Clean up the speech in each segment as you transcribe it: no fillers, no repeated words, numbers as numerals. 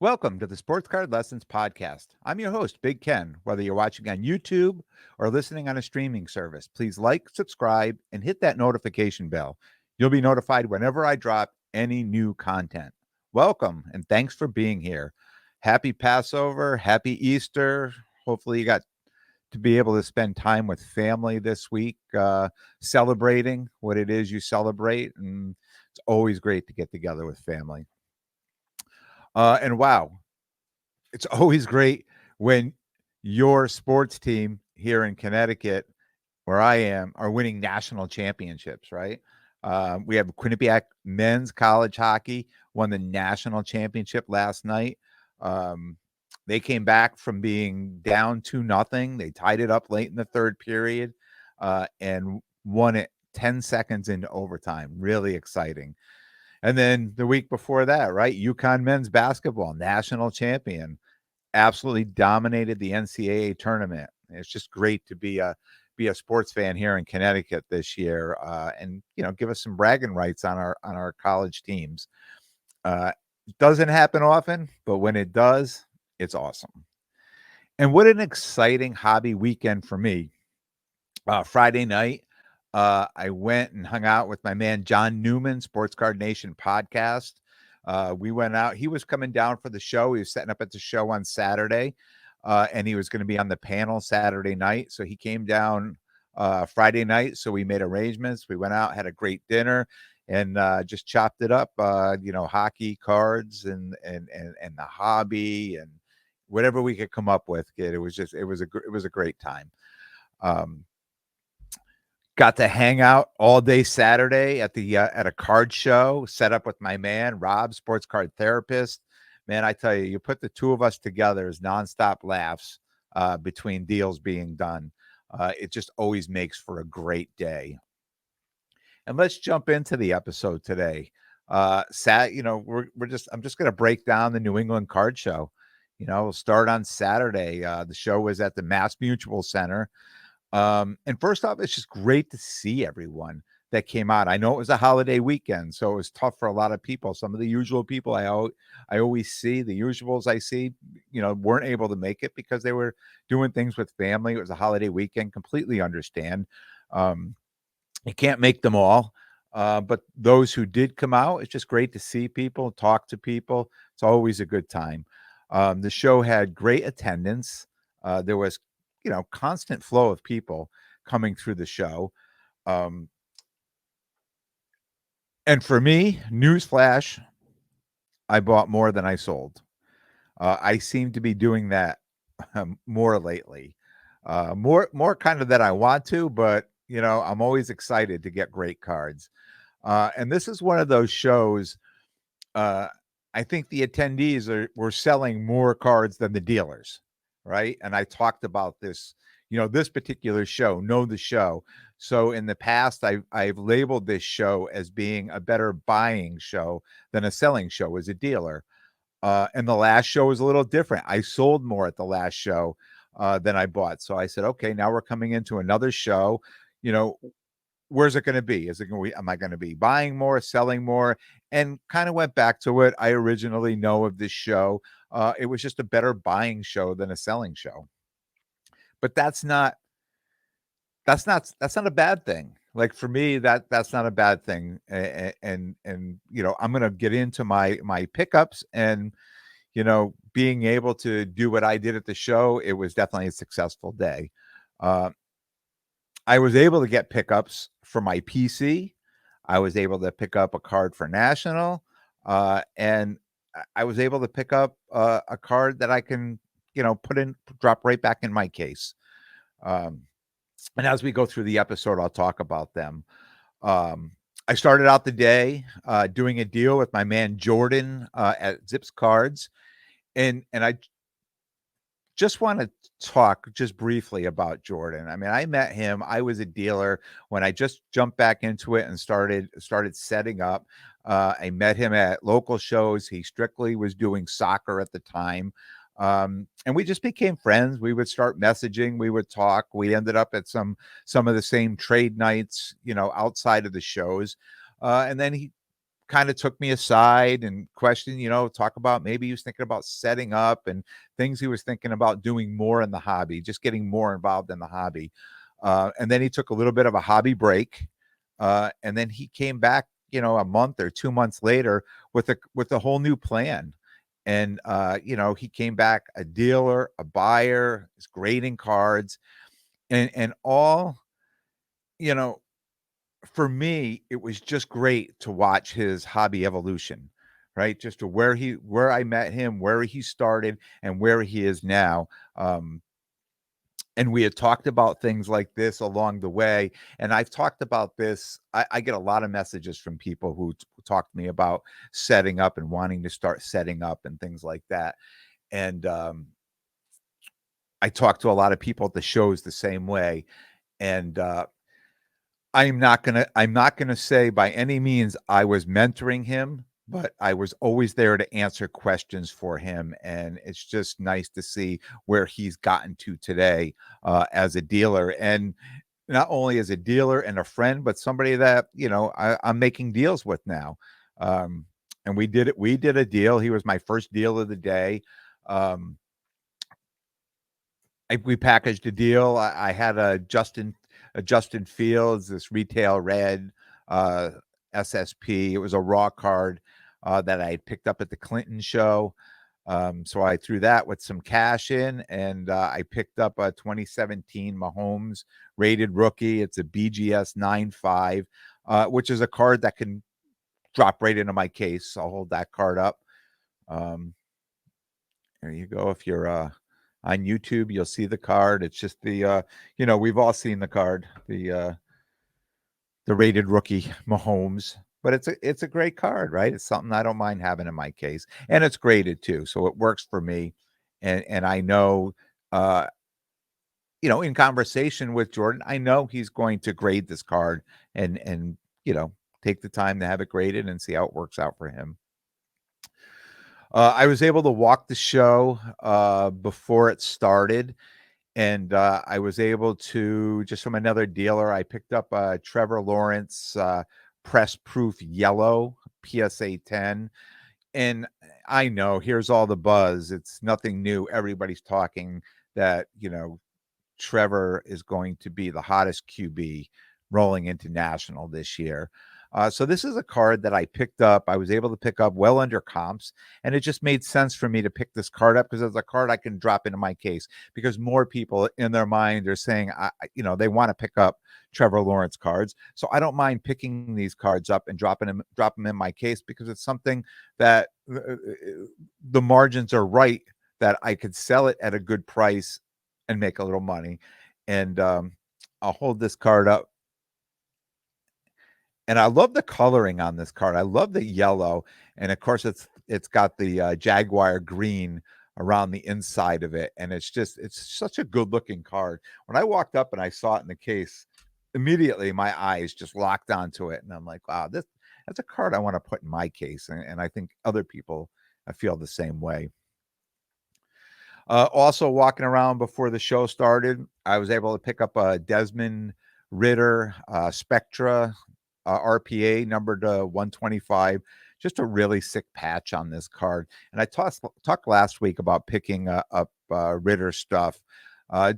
Welcome to the Sports Card Lessons Podcast. I'm your host, Big Ken. Whether you're watching on YouTube or listening on a streaming service, please like, subscribe, and hit that notification bell. You'll be notified whenever I drop any new content. Welcome and thanks for being here. Happy Passover, happy Easter. Hopefully, you got to be able to spend time with family this week, celebrating what it is you celebrate. And it's always great to get together with family. And wow, it's always great when your sports team here in Connecticut, where I am, are winning national championships, right? We have Quinnipiac men's college hockey won the national championship last night. Um, they came back from being down 2-0. They tied it up late in the third period and won it 10 seconds into overtime. Really exciting. And then the week before that, right? UConn men's basketball, national champion, absolutely dominated the NCAA tournament. It's just great to be a sports fan here in Connecticut this year, and give us some bragging rights on our college teams. It doesn't happen often, but when it does, it's awesome. And what an exciting hobby weekend for me! Friday night, I went and hung out with my man John Newman, Sports Card Nation podcast. We went out. He was coming down for the show. He was setting up at the show on Saturday, and he was going to be on the panel Saturday night. So he came down Friday night. So we made arrangements. We went out, had a great dinner, and just chopped it up. Hockey cards and the hobby and whatever we could come up with. It was a great time. Got to hang out all day Saturday at a card show, set up with my man Rob, sports card therapist. Man, I tell you, you put the two of us together as nonstop laughs between deals being done. It just always makes for a great day. And let's jump into the episode today. I'm just going to break down the New England Card Show. We'll start on Saturday. The show was at the Mass Mutual Center. And first off, it's just great to see everyone that came out. I know it was a holiday weekend, so it was tough for a lot of people. Some of the usual people I always see, the usuals I see, weren't able to make it because they were doing things with family. It was a holiday weekend. Completely understand. You can't make them all. But those who did come out, it's just great to see people, talk to people. It's always a good time. The show had great attendance. There was constant flow of people coming through the show. And for me, newsflash, I bought more than I sold. I seem to be doing that more lately. More kind of that I want to, but I'm always excited to get great cards. And this is one of those shows. I think the attendees were selling more cards than the dealers, right? And I talked about this, this particular show, Know the Show. So in the past, I've labeled this show as being a better buying show than a selling show as a dealer. And the last show was a little different. I sold more at the last show than I bought. So I said, okay, now we're coming into another show. Where's it going to be? Am I going to be buying more, selling more? And kind of went back to what I originally know of this show. It was just a better buying show than a selling show. But that's not a bad thing. Like for me, that's not a bad thing. And I'm going to get into my pickups and being able to do what I did at the show. It was definitely a successful day. I was able to get pickups for my PC. I was able to pick up a card for National, and I was able to pick up a card that I can, drop right back in my case. And as we go through the episode, I'll talk about them. I started out the day doing a deal with my man Jordan at Zips Cards, and I just want to talk just briefly about Jordan. I mean, I met him. I was a dealer when I just jumped back into it and started setting up. I met him at local shows. He strictly was doing soccer at the time. And we just became friends. We would start messaging. We would talk. We ended up at some of the same trade nights, outside of the shows. And then he kind of took me aside and questioned, talk about maybe he was thinking about setting up and things he was thinking about doing more in the hobby, just getting more involved in the hobby. And then he took a little bit of a hobby break. And then he came back, a month or 2 months later with a whole new plan. And he came back a dealer, a buyer, is grading cards, and all, you know, for me, it was just great to watch his hobby evolution, right? Just to where I met him, where he started, and where he is now. And we had talked about things like this along the way. And I've talked about this. I get a lot of messages from people who talk to me about setting up and wanting to start setting up and things like that. And I talk to a lot of people at the shows the same way. And I'm not gonna say by any means I was mentoring him, but I was always there to answer questions for him, and it's just nice to see where he's gotten to today, as a dealer, and not only as a dealer and a friend, but somebody that, I'm making deals with now. Um, and we did a deal. He was my first deal of the day. Um, we packaged a deal. I had a Justin Fields, this retail red uh, SSP. It was a raw card that I had picked up at the Clinton show. So I threw that with some cash in, and I picked up a 2017 Mahomes rated rookie. It's a BGS 9.5, which is a card that can drop right into my case. I'll hold that card up. Um, there you go. If you're on YouTube, you'll see the card. It's just we've all seen the card, the rated rookie Mahomes, but it's a great card, right? It's something I don't mind having in my case, and it's graded too, so it works for me. And I know, uh, in conversation with Jordan, I know he's going to grade this card and take the time to have it graded and see how it works out for him. I was able to walk the show before it started, and I was able to, just from another dealer, I picked up a Trevor Lawrence press proof yellow PSA 10. And I know, here's all the buzz. It's nothing new. Everybody's talking that, Trevor is going to be the hottest QB rolling into national this year. So this is a card that I picked up. I was able to pick up well under comps, and it just made sense for me to pick this card up because it's a card I can drop into my case, because more people in their mind are saying, they want to pick up Trevor Lawrence cards. So I don't mind picking these cards up and drop them in my case, because it's something that the margins are right, that I could sell it at a good price and make a little money. And I'll hold this card up. And I love the coloring on this card. I love the yellow, and of course it's got the Jaguar green around the inside of it, and it's such a good looking card. When I walked up and I saw it in the case, immediately my eyes just locked onto it, and I'm like, wow, that's a card I want to put in my case, and I think other people feel the same way. Also, walking around before the show started, I was able to pick up a Desmond Ritter Spectra RPA numbered to 125. Just a really sick patch on this card. And I talked last week about picking up Ritter stuff,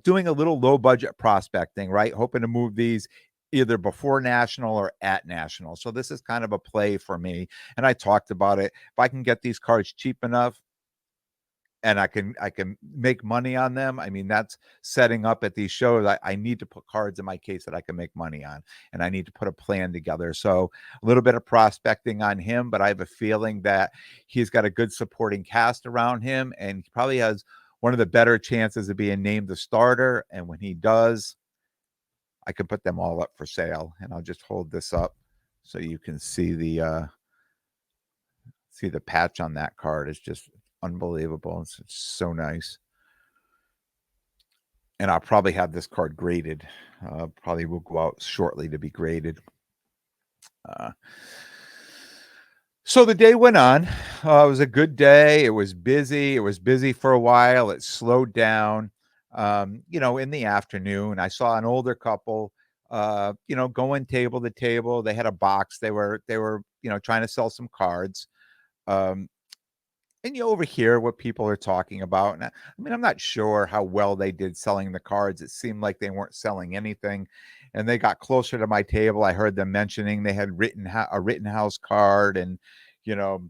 doing a little low budget prospecting, right? Hoping to move these either before national or at national. So this is kind of a play for me. And I talked about it. If I can get these cards cheap enough, and I can make money on them, I mean, that's setting up at these shows. I need to put cards in my case that I can make money on, and I need to put a plan together. So a little bit of prospecting on him, but I have a feeling that he's got a good supporting cast around him, and he probably has one of the better chances of being named the starter. And when he does, I can put them all up for sale. And I'll just hold this up so you can see the patch on that card. It's just unbelievable. It's so nice. And I'll probably have this card graded. Probably will go out shortly to be graded. So the day went on. It was a good day. It was busy. It was busy for a while. It slowed down. In the afternoon, I saw an older couple going table to table. They had a box. They were trying to sell some cards. Um, and you overhear what people are talking about. And I mean, I'm not sure how well they did selling the cards. It seemed like they weren't selling anything. And they got closer to my table. I heard them mentioning they had a Rittenhouse card, and you know,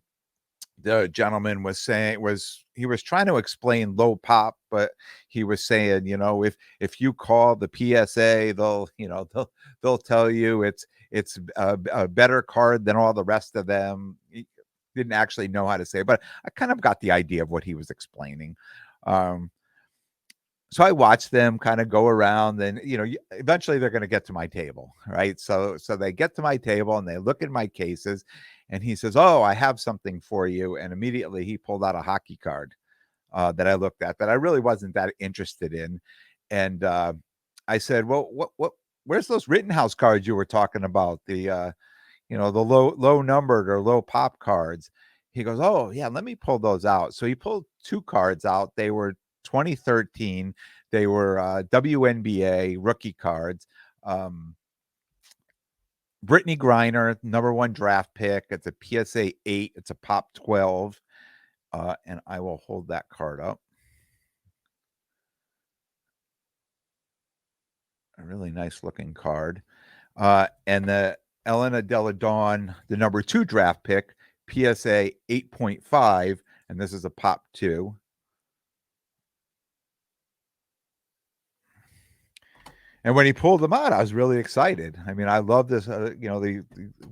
the gentleman was saying was he was trying to explain low pop, but he was saying, if you call the PSA, they'll tell you it's a better card than all the rest of them. He didn't actually know how to say it, but I kind of got the idea of what he was explaining. Um, so I watched them kind of go around, and eventually they're going to get to my table, right? So they get to my table and they look at my cases, and he says, "Oh, I have something for you." And immediately he pulled out a hockey card that I looked at that I really wasn't that interested in, and I said, "Well, what? Where's those Rittenhouse cards you were talking about? The low numbered or low pop cards." He goes, "Oh, yeah, let me pull those out." So he pulled two cards out. They were 2013. They were WNBA rookie cards. Um, Brittany Griner, number one draft pick. It's a PSA 8. It's a pop 12. And I will hold that card up. A really nice looking card. And the Elena Della Dawn, the number 2 draft pick, PSA 8.5, and this is a pop 2. And when he pulled them out, I was really excited. I mean, I love this, the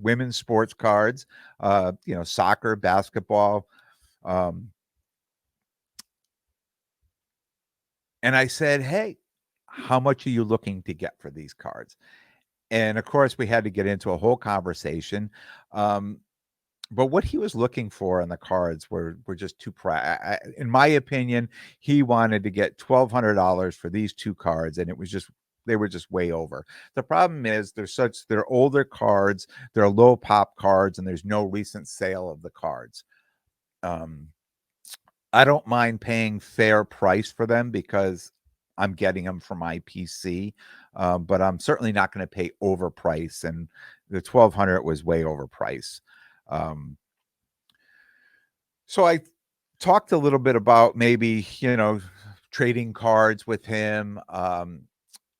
women's sports cards, soccer, basketball. Um, and I said, "Hey, how much are you looking to get for these cards?" And of course, we had to get into a whole conversation. Um, but what he was looking for in the cards were just too in my opinion, he wanted to get $1,200 for these two cards, and they were just way over. The problem is they're older cards, they're low pop cards, and there's no recent sale of the cards. Um, I don't mind paying fair price for them because I'm getting them for my PC, but I'm certainly not going to pay overprice, and the 1,200 was way overpriced. Um, So I talked a little bit about maybe, trading cards with him.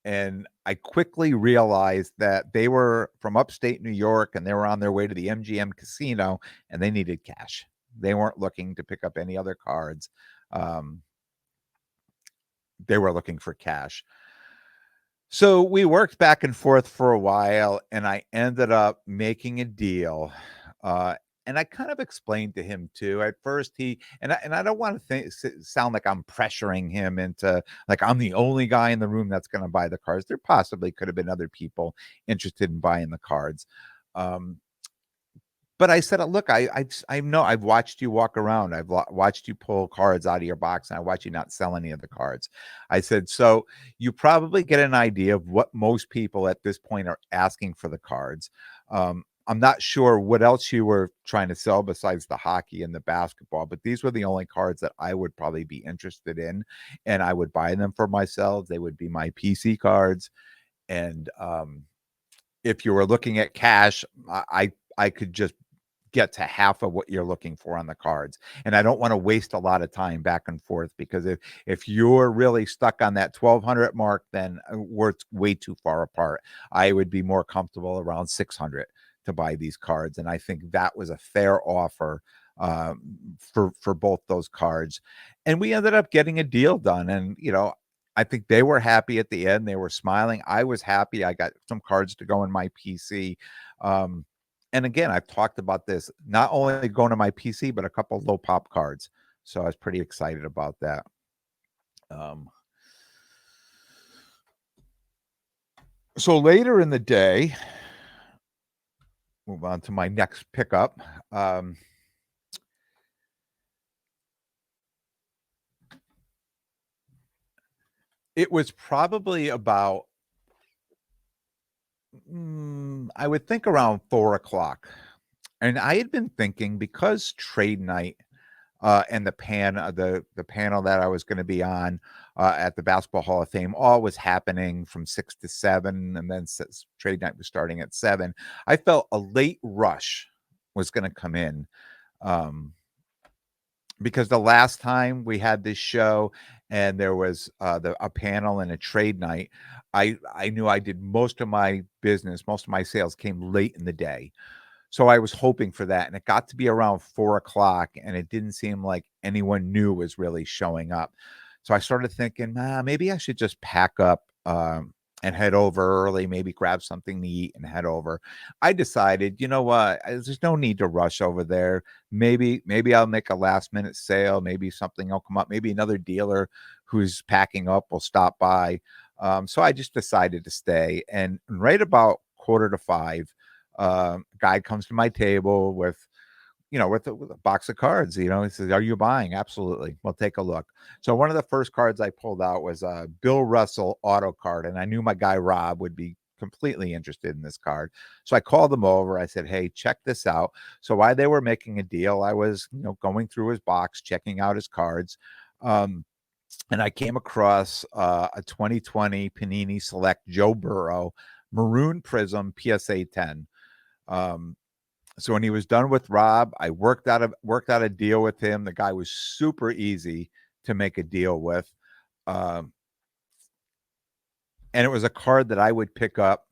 And I quickly realized that they were from upstate New York and they were on their way to the MGM casino and they needed cash. They weren't looking to pick up any other cards. Um, they were looking for cash. So we worked back and forth for a while, and I ended up making a deal. Uh, and I kind of explained to him too. At first, I don't want to sound like I'm pressuring him into like I'm the only guy in the room that's going to buy the cards. There possibly could have been other people interested in buying the cards. Um, but I said, "Look, I know I've watched you walk around. I've watched you pull cards out of your box, and I watch you not sell any of the cards." I said, "So you probably get an idea of what most people at this point are asking for the cards. I'm not sure what else you were trying to sell besides the hockey and the basketball, but these were the only cards that I would probably be interested in, and I would buy them for myself. They would be my PC cards, and if you were looking at cash, I could just get to half of what you're looking for on the cards. And I don't want to waste a lot of time back and forth because if you're really stuck on that 1,200 mark, then we're way too far apart. I would be more comfortable around 600 to buy these cards, and I think that was a fair offer for both those cards. And we ended up getting a deal done, and I think they were happy at the end. They were smiling. I was happy. I got some cards to go in my PC. Um, and again, I've talked about this, not only going to my PC, but a couple low pop cards. So I was pretty excited about that. Um, so later in the day, move on to my next pickup. It was probably about, I would think around 4 o'clock. And I had been thinking because trade night and the panel that I was going to be on at the Basketball Hall of Fame, all was happening from 6 to 7, and then trade night was starting at 7. I felt a late rush was going to come in. Because the last time we had this show and there was a panel and a trade night, I knew I did most of my business, most of my sales came late in the day. So I was hoping for that, and it got to be around 4 o'clock, and it didn't seem like anyone new was really showing up. So I started thinking, maybe I should just pack up and head over early, maybe grab something to eat and head over. I decided, you know what, there's no need to rush over there. Maybe I'll make a last minute sale. Maybe something will come up. Maybe another dealer who's packing up will stop by. So I just decided to stay. And right about 4:45, guy comes to my table with, with a box of cards. He says, "Are you buying?" "Absolutely." "Well, take a look." So one of the first cards I pulled out was a Bill Russell auto card, and I knew my guy Rob would be completely interested in this card. So I called him over. I said, "Hey, check this out." So while they were making a deal, I was, going through his box, checking out his cards. And I came across a 2020 Panini Select Joe Burrow Maroon Prism PSA 10. So when he was done with Rob, I worked out a deal with him. The guy was super easy to make a deal with. And it was a card that I would pick up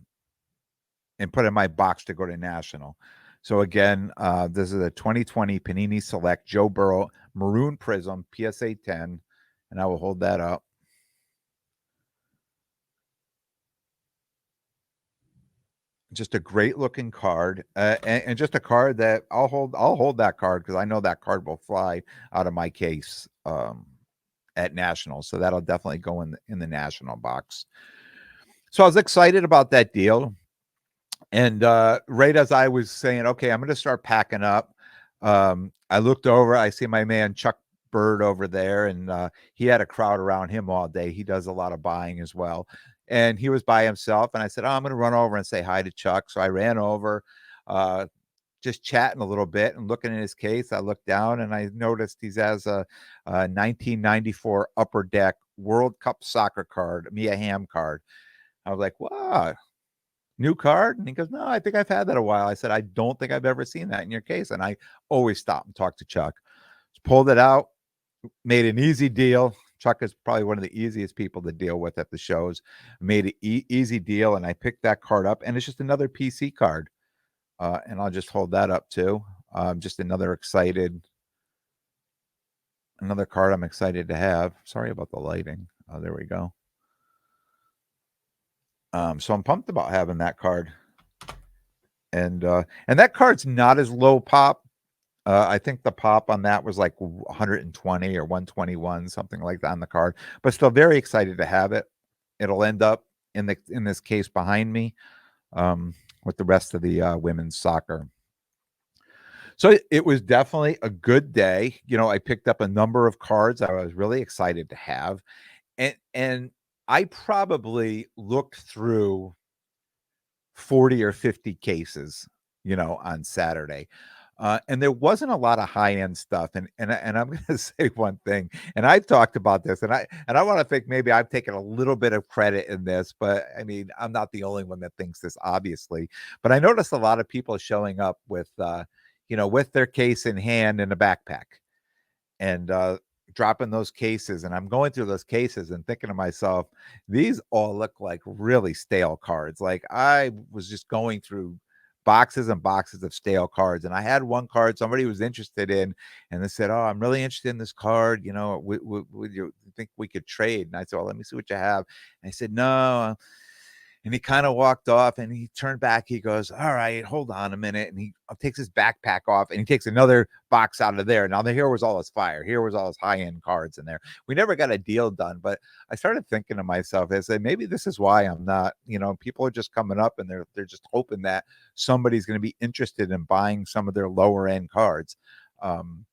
and put in my box to go to National. So again, this is a 2020 Panini Select Joe Burrow Maroon Prism PSA 10, and I will hold that up. Just a great looking card, and just a card that I'll hold that card because I know that card will fly out of my case at National. So that'll definitely go in the National box. So I was excited about that deal. And right as I was saying, okay, I'm going to start packing up, I looked over, I see my man Chuck Bird over there, and he had a crowd around him all day. He does a lot of buying as well. And he was by himself. And I said, "Oh, I'm going to run over and say hi to Chuck." So I ran over, uh, just chatting a little bit and looking in his case. I looked down and I noticed he has a 1994 Upper Deck World Cup soccer card, Mia Hamm card. I was like, "Wow, new card?" And he goes, "No, I think I've had that a while." I said, "I don't think I've ever seen that in your case." And I always stop and talk to Chuck. Just pulled it out, made an easy deal. Chuck is probably one of the easiest people to deal with at the shows. Made an easy deal, and I picked that card up, and it's just another PC card. And I'll just hold that up too. Just another card I'm excited to have. Sorry about the lighting. There we go. So I'm pumped about having that card. And that card's not as low pop. I think the pop on that was like 120 or 121, something like that on the card. But still very excited to have it. It'll end up in this case behind me with the rest of the women's soccer. So it was definitely a good day. I picked up a number of cards I was really excited to have. And I probably looked through 40 or 50 cases, on Saturday. And there wasn't a lot of high-end stuff. And I'm gonna say one thing, and I've talked about this, and I want to think maybe I've taken a little bit of credit in this, but I mean, I'm not the only one that thinks this, obviously. But I noticed a lot of people showing up with with their case in hand in a backpack and dropping those cases. And I'm going through those cases and thinking to myself, these all look like really stale cards. Like I was just going through boxes and boxes of stale cards. And I had one card somebody was interested in, and they said, "Oh, I'm really interested in this card. Would you think we could trade?" And I said, "Well, let me see what you have." And he said, "No." And he kind of walked off and he turned back. He goes, "All right, hold on a minute." And he takes his backpack off and he takes another box out of there. Now, here was all his fire. Here was all his high-end cards in there. We never got a deal done, but I started thinking to myself, I said, maybe this is why I'm not, people are just coming up and they're just hoping that somebody's going to be interested in buying some of their lower end cards. And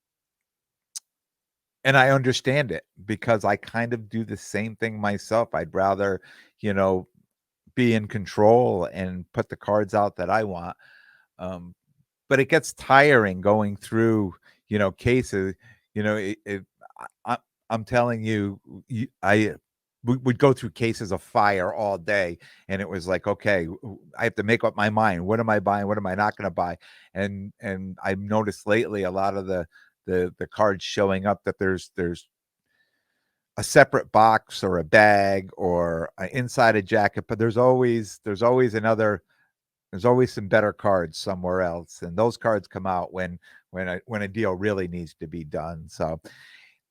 I understand it because I kind of do the same thing myself. I'd rather, you know, be in control and put the cards out that I want. But it gets tiring going through, cases. You know, I, I'm telling you, I would go through cases of fire all day, and it was like, okay, I have to make up my mind. What am I buying? What am I not going to buy? And I've noticed lately a lot of the cards showing up that there's a separate box or a bag or inside a jacket, but there's always some better cards somewhere else, and those cards come out when a deal really needs to be done. So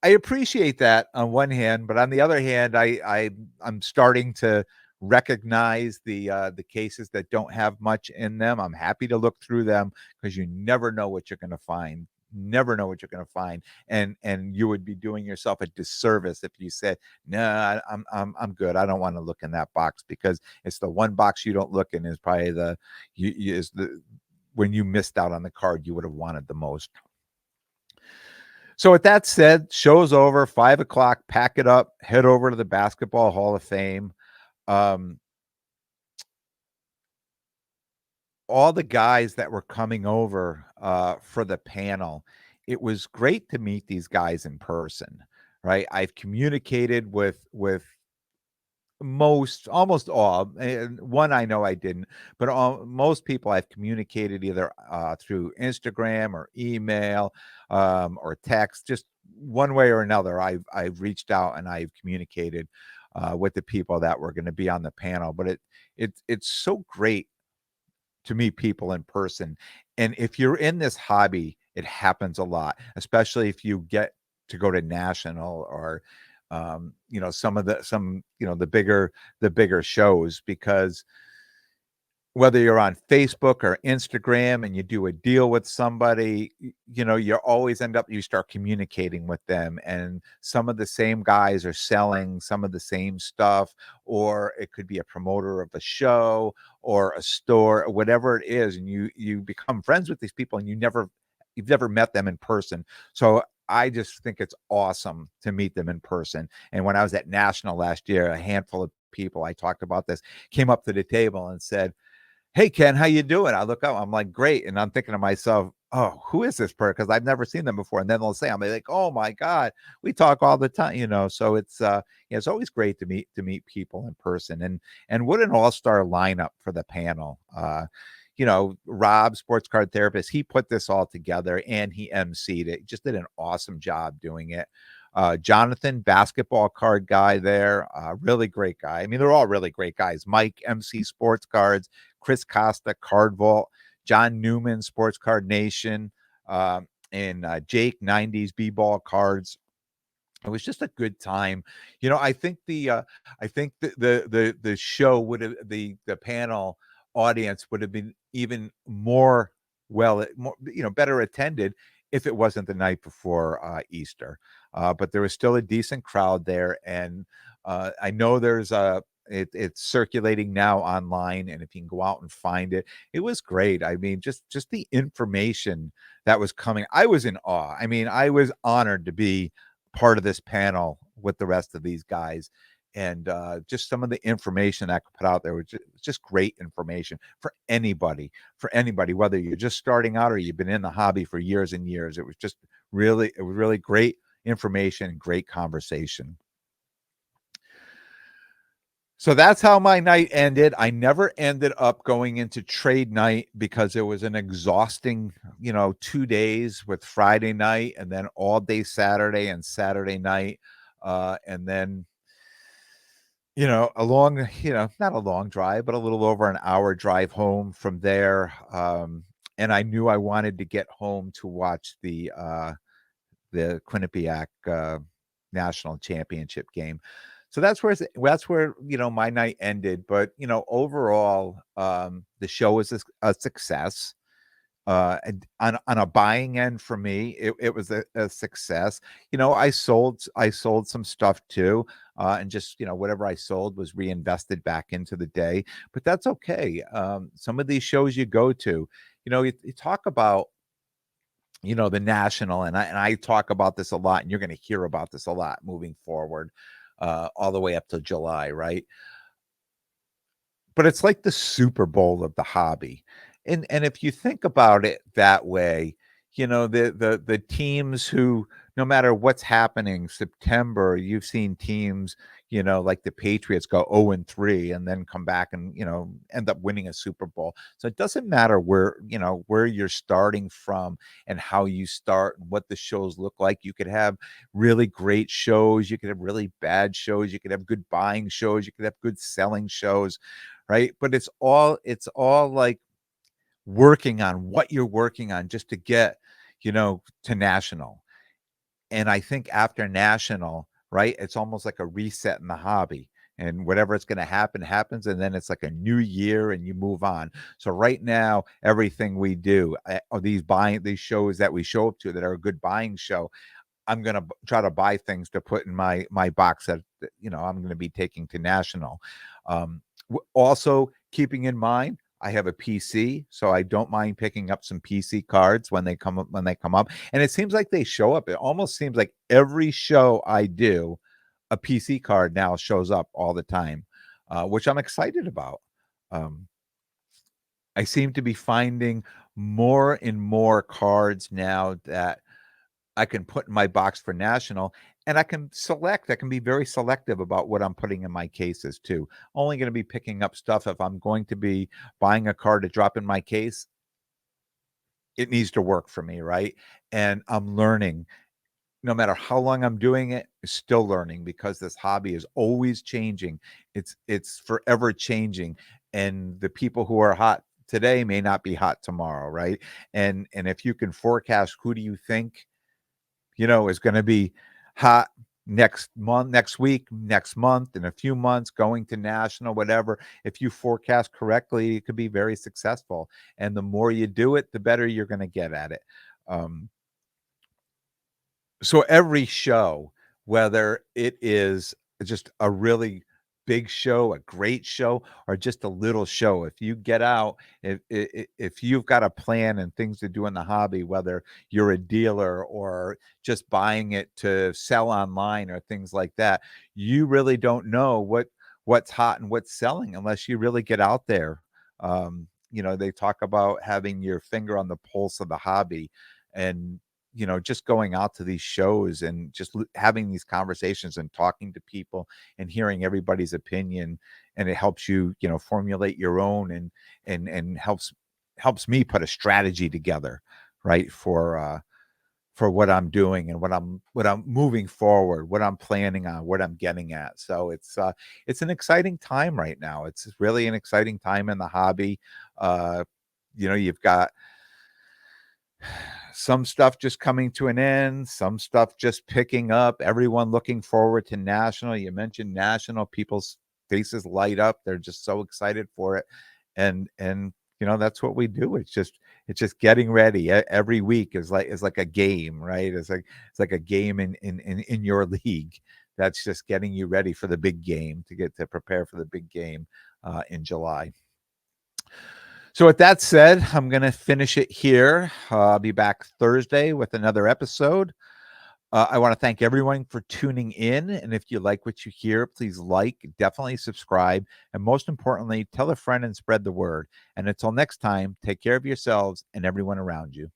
I appreciate that on one hand, but on the other hand, I'm starting to recognize the cases that don't have much in them. I'm happy to look through them because you never know what you're going to find. Never know what you're going to find, and you would be doing yourself a disservice if you said, "No, I'm good. I don't want to look in that box," because it's the one box you don't look in is probably is the when you missed out on the card you would have wanted the most. So with that said, show's over, 5 o'clock, pack it up, head over to the Basketball Hall of Fame. Um, all the guys that were coming over for the panel, it was great to meet these guys in person, right? I've communicated with almost all, and one I know I didn't, but most people I've communicated either through Instagram or email or text, just one way or another. I've reached out and I've communicated with the people that were going to be on the panel. But it's so great to meet people in person, and if you're in this hobby, it happens a lot, especially if you get to go to national or the bigger shows, because whether you're on Facebook or Instagram and you do a deal with somebody, you always you start communicating with them, and some of the same guys are selling some of the same stuff, or it could be a promoter of a show or a store or whatever it is, and you become friends with these people, and you've never met them in person. So I just think it's awesome to meet them in person. And when I was at National last year, a handful of people, I talked about this, came up to the table and said, "Hey, Ken, how you doing?" I look up, I'm like, "Great." And I'm thinking to myself, "Oh, who is this person?" Because I've never seen them before. And then they'll say, I'm like, "Oh my God, we talk all the time." So it's always great to meet people in person. And what an all-star lineup for the panel. Rob, sports card therapist, he put this all together and he emceed it. Just did an awesome job doing it. Jonathan, basketball card guy there, really great guy. I mean, they're all really great guys. Mike, MC Sports Cards, Chris Costa, Card Vault, John Newman, Sports Card Nation, and Jake, 90s B-ball cards. It was just a good time. I think the show would have the panel audience would have been even more better attended if it wasn't the night before Easter. But there was still a decent crowd there, and I know it's circulating now online, and if you can go out and find it, it was great. I mean, just the information that was coming, I was in awe. I mean, I was honored to be part of this panel with the rest of these guys, and just some of the information I could put out there was just great information for anybody, whether you're just starting out or you've been in the hobby for years and years. It was really great information, great conversation. So that's how my night ended. I never ended up going into trade night because it was an exhausting, 2 days with Friday night and then all day Saturday and Saturday night. And then, not a long drive, but a little over an hour drive home from there. And I knew I wanted to get home to watch the Quinnipiac national championship game. So that's where my night ended. But overall, the show was a success. And on a buying end for me, it was a success. I sold some stuff too, and just whatever I sold was reinvested back into the day. But that's okay. Some of these shows you go to, you talk about the national, and I talk about this a lot, and you're going to hear about this a lot moving forward, all the way up to July, right? But it's like the Super Bowl of the hobby. And if you think about it that way, the teams who, no matter what's happening, September, you've seen teams, like the Patriots go 0-3 and then come back and, end up winning a Super Bowl. So it doesn't matter where you're starting from and how you start and what the shows look like. You could have really great shows, you could have really bad shows, you could have good buying shows, you could have good selling shows, right? But it's all like working on what you're working on just to get, to national. And I think after national, right, it's almost like a reset in the hobby. And whatever it's going to happen happens, and then it's like a new year, and you move on. So right now, everything we do, or these shows that we show up to that are a good buying show, I'm gonna try to buy things to put in my box that I'm gonna be taking to national. Um, Also keeping in mind, I have a PC, so I don't mind picking up some PC cards when they come up, and it seems like they show up. It almost seems like every show I do, a PC card now shows up all the time, which I'm excited about. Um, I seem to be finding more and more cards now that I can put in my box for national, and I can be very selective about what I'm putting in my cases too. Only gonna be picking up stuff if I'm going to be buying a card to drop in my case, it needs to work for me, right? And I'm learning. No matter how long I'm doing it, still learning because this hobby is always changing. It's forever changing, and the people who are hot today may not be hot tomorrow, right? And if you can forecast who do you think is going to be hot next week, next month, in a few months, going to national, whatever. If you forecast correctly, it could be very successful. And the more you do it, the better you're going to get at it. Um, so every show, whether it is just a really big show, a great show, or just a little show, if you get out, if you've got a plan and things to do in the hobby, whether you're a dealer or just buying it to sell online or things like that, you really don't know what's hot and what's selling unless you really get out there. They talk about having your finger on the pulse of the hobby, and just going out to these shows and just having these conversations and talking to people and hearing everybody's opinion, and it helps you, formulate your own, and helps me put a strategy together, right, for what I'm doing and what I'm moving forward, what I'm planning on, what I'm getting at. So it's an exciting time right now. It's really an exciting time in the hobby. Uh, you've got some stuff just coming to an end, some stuff just picking up, everyone looking forward to national. You mentioned national, people's faces light up. They're just so excited for it. And that's what we do. It's just getting ready. Every week is like a game, right? It's like a game in your league. That's just getting you ready for the big game, to prepare for the big game in July. So with that said, I'm going to finish it here. I'll be back Thursday with another episode. I want to thank everyone for tuning in. And if you like what you hear, please definitely subscribe, and most importantly, tell a friend and spread the word. And until next time, take care of yourselves and everyone around you.